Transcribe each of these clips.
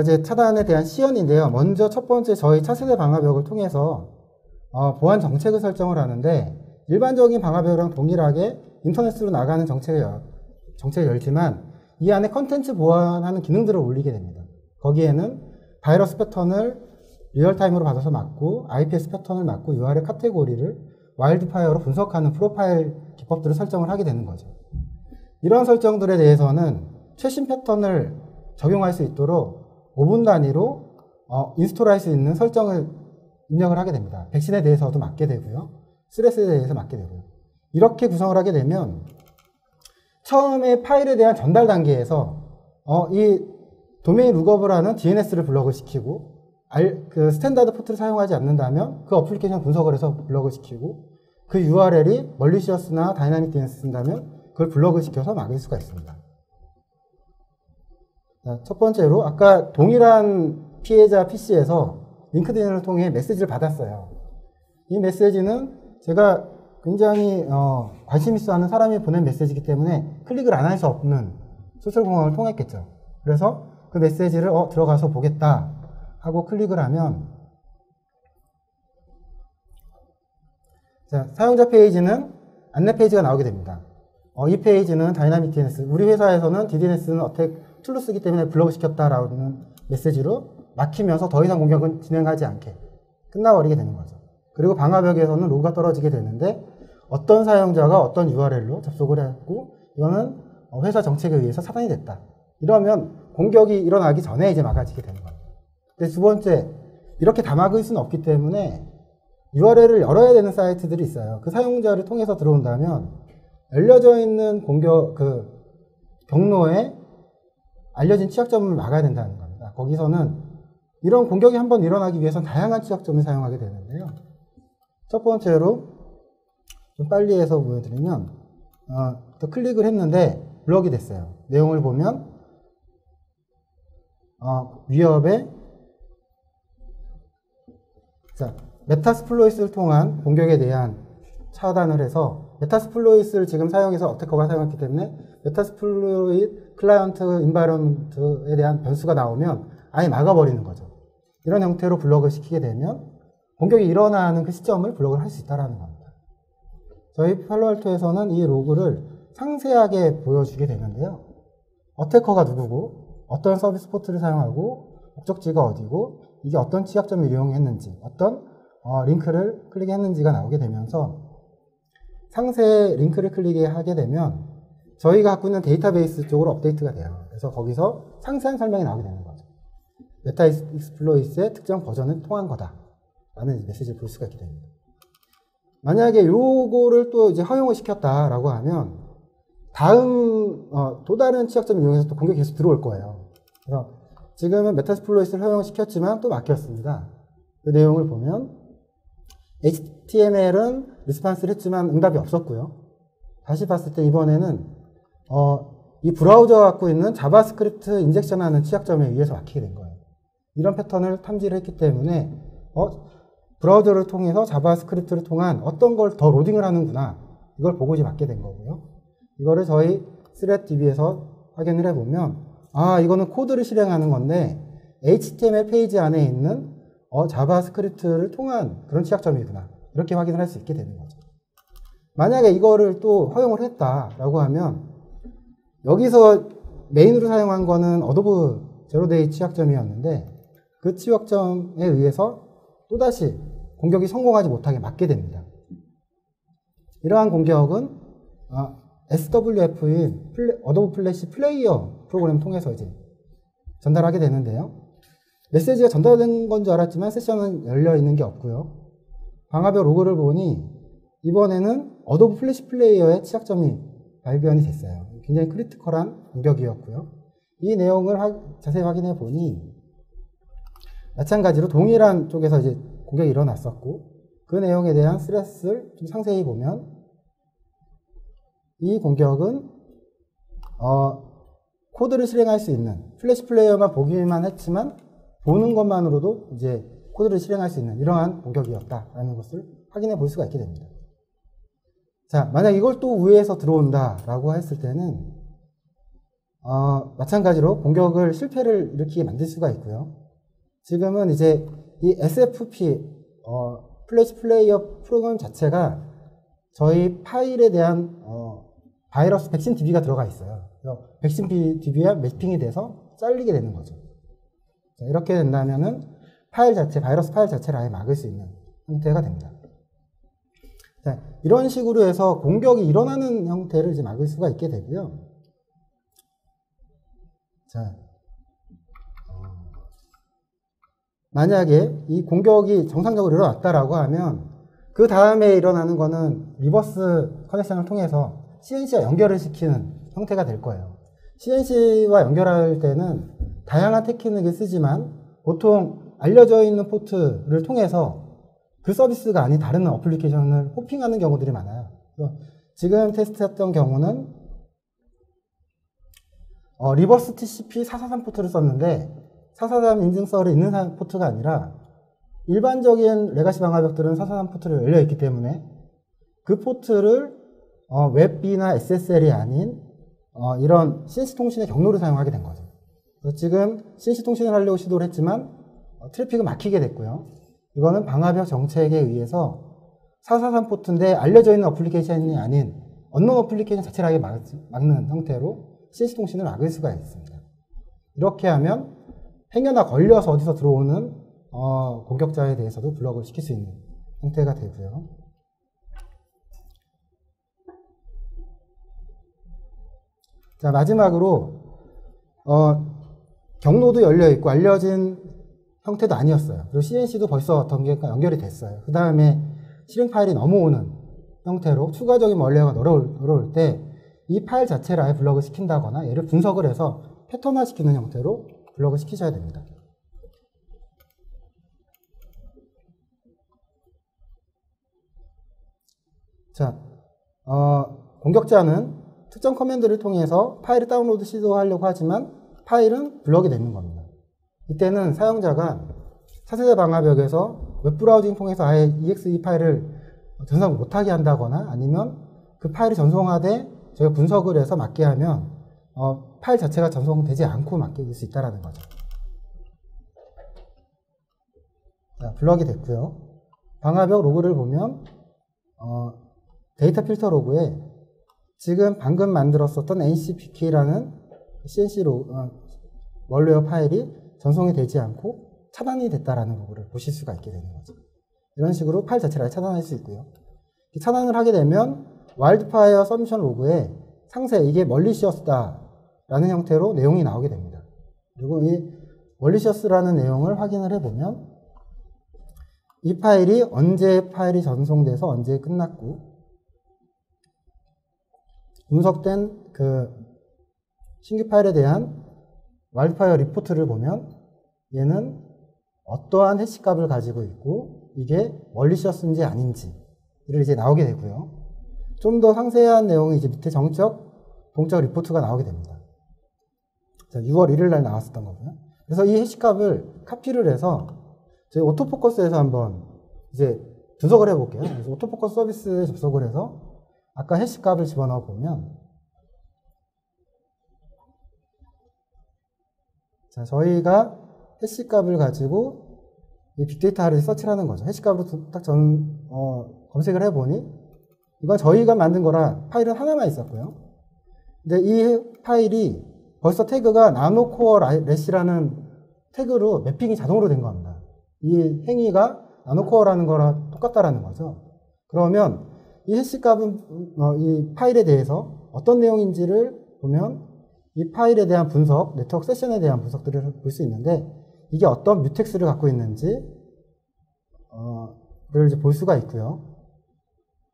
이제 차단에 대한 시연인데요. 먼저 첫 번째 저희 차세대 방화벽을 통해서 보안 정책을 설정을 하는데, 일반적인 방화벽이랑 동일하게 인터넷으로 나가는 정책을 열지만 이 안에 컨텐츠 보안하는 기능들을 올리게 됩니다. 거기에는 바이러스 패턴을 리얼타임으로 받아서 막고, IPS 패턴을 막고, URL 카테고리를 와일드파이어로 분석하는 프로파일 기법들을 설정을 하게 되는 거죠. 이런 설정들에 대해서는 최신 패턴을 적용할 수 있도록 5분 단위로 인스톨할 수 있는 설정을 입력을 하게 됩니다. 백신에 대해서도 맞게 되고요. 스트레스에 대해서 맞게 되고요. 이렇게 구성을 하게 되면 처음에 파일에 대한 전달 단계에서 이 도메인 룩업을 하는 DNS를 블럭을 시키고, 그 스탠다드 포트를 사용하지 않는다면 그 어플리케이션 분석을 해서 블럭을 시키고, 그 URL이 멀리시어스나 다이나믹 DNS 쓴다면 그걸 블럭을 시켜서 막을 수가 있습니다. 자, 첫 번째로 아까 동일한 피해자 PC에서 링크드인을 통해 메시지를 받았어요. 이 메시지는 제가 굉장히 관심 있어 하는 사람이 보낸 메시지이기 때문에 클릭을 안 할 수 없는 소셜 공항을 통했겠죠. 그래서 그 메시지를 들어가서 보겠다 하고 클릭을 하면, 자, 사용자 페이지는 안내 페이지가 나오게 됩니다. 이 페이지는 다이나믹 DNS, 우리 회사에서는 DDNS는 어택 툴로 쓰기 때문에 블럭을 시켰다라는 메시지로 막히면서 더 이상 공격은 진행하지 않게 끝나버리게 되는 거죠. 그리고 방화벽에서는 로그가 떨어지게 되는데, 어떤 사용자가 어떤 URL로 접속을 했고 이거는 회사 정책에 의해서 차단이 됐다. 이러면 공격이 일어나기 전에 이제 막아지게 되는 거예요. 근데 두 번째, 이렇게 다 막을 수는 없기 때문에 URL을 열어야 되는 사이트들이 있어요. 그 사용자를 통해서 들어온다면 알려져 있는 경로에 알려진 취약점을 막아야 된다는 겁니다. 거기서는 이런 공격이 한번 일어나기 위해서는 다양한 취약점을 사용하게 되는데요. 첫 번째로 좀 빨리 해서 보여드리면, 또 클릭을 했는데 블럭이 됐어요. 내용을 보면 위협에, 자, 메타스플로이스를 통한 공격에 대한 차단을 해서, 메타스플로이스를 지금 사용해서 어태커가 사용했기 때문에 메타스플로이드 클라이언트 인바이런먼트에 대한 변수가 나오면 아예 막아버리는 거죠. 이런 형태로 블럭을 시키게 되면 공격이 일어나는 그 시점을 블럭을 할 수 있다는 겁니다. 저희 팔로알토에서는 이 로그를 상세하게 보여주게 되는데요. 어태커가 누구고, 어떤 서비스 포트를 사용하고, 목적지가 어디고, 이게 어떤 취약점을 이용했는지, 어떤 링크를 클릭했는지가 나오게 되면서, 상세 링크를 클릭하게 되면 저희가 갖고 있는 데이터베이스 쪽으로 업데이트가 돼요. 그래서 거기서 상세한 설명이 나오게 되는 거죠. 메타 익스플로이트의 특정 버전을 통한 거다 라는 메시지를 볼 수가 있게 됩니다. 만약에 요거를 또 이제 허용을 시켰다라고 하면 또 다른 취약점을 이용해서 또 공격이 계속 들어올 거예요. 그래서 지금은 메타스플로이스를 허용시켰지만 또 막혔습니다. 그 내용을 보면 HTML은 리스판스를 했지만 응답이 없었고요. 다시 봤을 때 이번에는 이 브라우저가 갖고 있는 자바스크립트 인젝션하는 취약점에 의해서 막히게 된 거예요. 이런 패턴을 탐지를 했기 때문에 브라우저를 통해서 자바스크립트를 통한 어떤 걸 더 로딩을 하는구나, 이걸 보고 이제 막게 된 거고요. 이거를 저희 threatDB에서 확인을 해보면 이거는 코드를 실행하는 건데 HTML 페이지 안에 있는 자바스크립트를 통한 그런 취약점이구나, 이렇게 확인을 할 수 있게 되는 거죠. 만약에 이거를 또 허용을 했다라고 하면 여기서 메인으로 사용한 거는 어도브 제로데이 취약점이었는데 그 취약점에 의해서 또다시 공격이 성공하지 못하게 막게 됩니다. 이러한 공격은 SWF인 어도브 플래시 플레이어 프로그램을 통해서 이제 전달하게 되는데요. 메시지가 전달된 건 줄 알았지만 세션은 열려 있는 게 없고요. 방화벽 로그를 보니 이번에는 어도브 플래시 플레이어의 취약점이 발견이 됐어요. 굉장히 크리티컬한 공격이었고요. 이 내용을 자세히 확인해 보니 마찬가지로 동일한 쪽에서 이제 공격이 일어났었고, 그 내용에 대한 스레스를 좀 상세히 보면 이 공격은 코드를 실행할 수 있는, 플래시 플레이어만 보기만 했지만 보는 것만으로도 이제 코드를 실행할 수 있는 이러한 공격이었다라는 것을 확인해 볼 수가 있게 됩니다. 자, 만약 이걸 또 위에서 들어온다라고 했을 때는 마찬가지로 공격을 실패를 일으키게 만들 수가 있고요. 지금은 이제 이 SFP, 플래시 플레이어 프로그램 자체가 저희 파일에 대한 바이러스 백신 DB가 들어가 있어요. 그래서 백신 DB와 매핑이 돼서 잘리게 되는 거죠. 자, 이렇게 된다면은 바이러스 파일 자체를 아예 막을 수 있는 형태가 됩니다. 자, 이런 식으로 해서 공격이 일어나는 형태를 이제 막을 수가 있게 되고요. 자, 만약에 이 공격이 정상적으로 일어났다라고 하면 그 다음에 일어나는 거는 리버스 커넥션을 통해서 CNC와 연결을 시키는 형태가 될 거예요. CNC와 연결할 때는 다양한 테크닉을 쓰지만 보통 알려져 있는 포트를 통해서 그 서비스가 아닌 다른 어플리케이션을 호핑하는 경우들이 많아요. 지금 테스트했던 경우는 리버스 TCP 443 포트를 썼는데 443 인증서를 있는 포트가 아니라 일반적인 레가시 방화벽들은 443 포트를 열려있기 때문에 그 포트를 웹B나 SSL이 아닌 이런 CNC 통신의 경로를 사용하게 된 거죠. 그래서 지금 CNC 통신을 하려고 시도를 했지만 트래픽은 막히게 됐고요. 이거는 방화벽 정책에 의해서 443 포트인데 알려져 있는 어플리케이션이 아닌 언론 어플리케이션 자체를 아예 막는 형태로 CNC 통신을 막을 수가 있습니다. 이렇게 하면 행여나 걸려서 어디서 들어오는 공격자에 대해서도 블럭을 시킬 수 있는 형태가 되고요. 자, 마지막으로 경로도 열려있고 알려진 형태도 아니었어요. 그리고 CNC도 벌써 어떤 게 연결이 됐어요. 그 다음에 실행 파일이 넘어오는 형태로 추가적인 원래가 늘어올 때 이 파일 자체를 아예 블럭을 시킨다거나 얘를 분석을 해서 패턴화 시키는 형태로 블럭을 시키셔야 됩니다. 자, 공격자는 특정 커맨드를 통해서 파일을 다운로드 시도하려고 하지만 파일은 블럭이 되는 겁니다. 이때는 사용자가 차세대 방화벽에서 웹브라우징 통해서 아예 EXE 파일을 전송 못하게 한다거나 아니면 그 파일이 전송하되 저희가 분석을 해서 맞게 하면 파일 자체가 전송되지 않고 맡길 수 있다는 거죠. 자, 블럭이 됐고요. 방화벽 로그를 보면 데이터 필터 로그에 지금 방금 만들었었던 ncpk라는 CNC 원웨어 파일이 전송이 되지 않고 차단이 됐다라는 로그를 보실 수가 있게 되는 거죠. 이런 식으로 파일 자체를 아예 차단할 수 있고요. 차단을 하게 되면 와일드파이어 서미션 로그에 상세 이게 멀리시어스다라는 형태로 내용이 나오게 됩니다. 그리고 이 멀리시어스라는 내용을 확인을 해보면 이 파일이 언제 파일이 전송돼서 언제 끝났고 분석된 그 신규 파일에 대한 와일드파이어 리포트를 보면 얘는 어떠한 해시값을 가지고 있고 이게 멀리시어스인지 아닌지를 이제 나오게 되고요. 좀 더 상세한 내용이 이제 밑에 동적 리포트가 나오게 됩니다. 자, 6월 1일 날 나왔었던 거고요. 그래서 이 해시값을 카피를 해서 저희 오토포커스에서 한번 이제 분석을 해볼게요. 그래서 오토포커스 서비스에 접속을 해서 아까 해시값을 집어넣어 보면 자, 저희가 해시값을 가지고 이 빅데이터를 서치를 하는 거죠. 해시값으로 딱 검색을 해보니 이건 저희가 만든 거라 파일은 하나만 있었고요. 근데 이 파일이 벌써 태그가 나노코어 래시라는 태그로 매핑이 자동으로 된 겁니다. 이 행위가 나노코어라는 거랑 똑같다라는 거죠. 그러면 이 해시값은 이 파일에 대해서 어떤 내용인지를 보면 이 파일에 대한 분석, 네트워크 세션에 대한 분석들을 볼 수 있는데 이게 어떤 뮤텍스를 갖고 있는지 를 이제 볼 수가 있고요.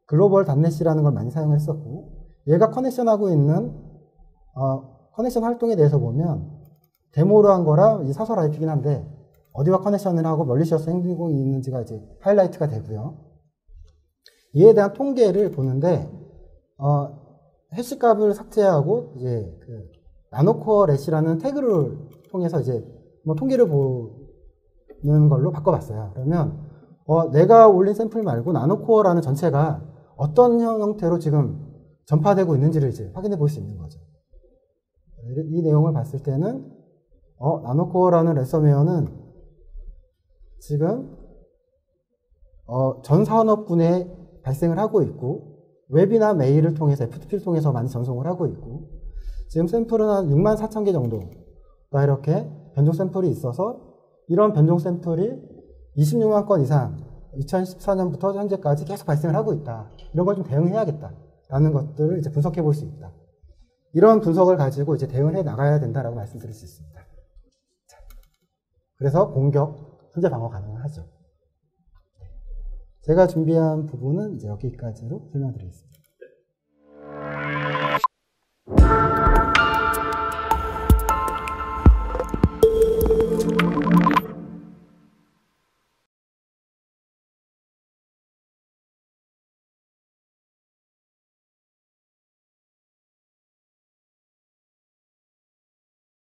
글로벌 단넷이라는 걸 많이 사용했었고 얘가 커넥션하고 있는 커넥션 활동에 대해서 보면 데모로 한 거라 이 사설 IP긴 한데 어디와 커넥션을 하고 멀리시어스 행동이 있는지가 이제 하이라이트가 되고요. 이에 대한 통계를 보는데 해시값을 삭제하고 이제 그 나노코어 래시라는 태그를 통해서 이제 뭐 통계를 보는 걸로 바꿔봤어요. 그러면 내가 올린 샘플 말고 나노코어라는 전체가 어떤 형태로 지금 전파되고 있는지를 이제 확인해 볼 수 있는 거죠. 이 내용을 봤을 때는 나노코어라는 랜섬웨어는 지금 전 산업군에 발생을 하고 있고 웹이나 메일을 통해서 FTP를 통해서 많이 전송을 하고 있고 지금 샘플은 한 6만 4천 개 정도가 이렇게 변종 샘플이 있어서 이런 변종 샘플이 26만 건 이상 2014년부터 현재까지 계속 발생을 하고 있다. 이런 걸 좀 대응해야겠다라는 것들을 이제 분석해 볼 수 있다. 이런 분석을 가지고 이제 대응을 해 나가야 된다라고 말씀드릴 수 있습니다. 자, 그래서 공격, 현재 방어 가능하죠. 제가 준비한 부분은 이제 여기까지로 설명드리겠습니다.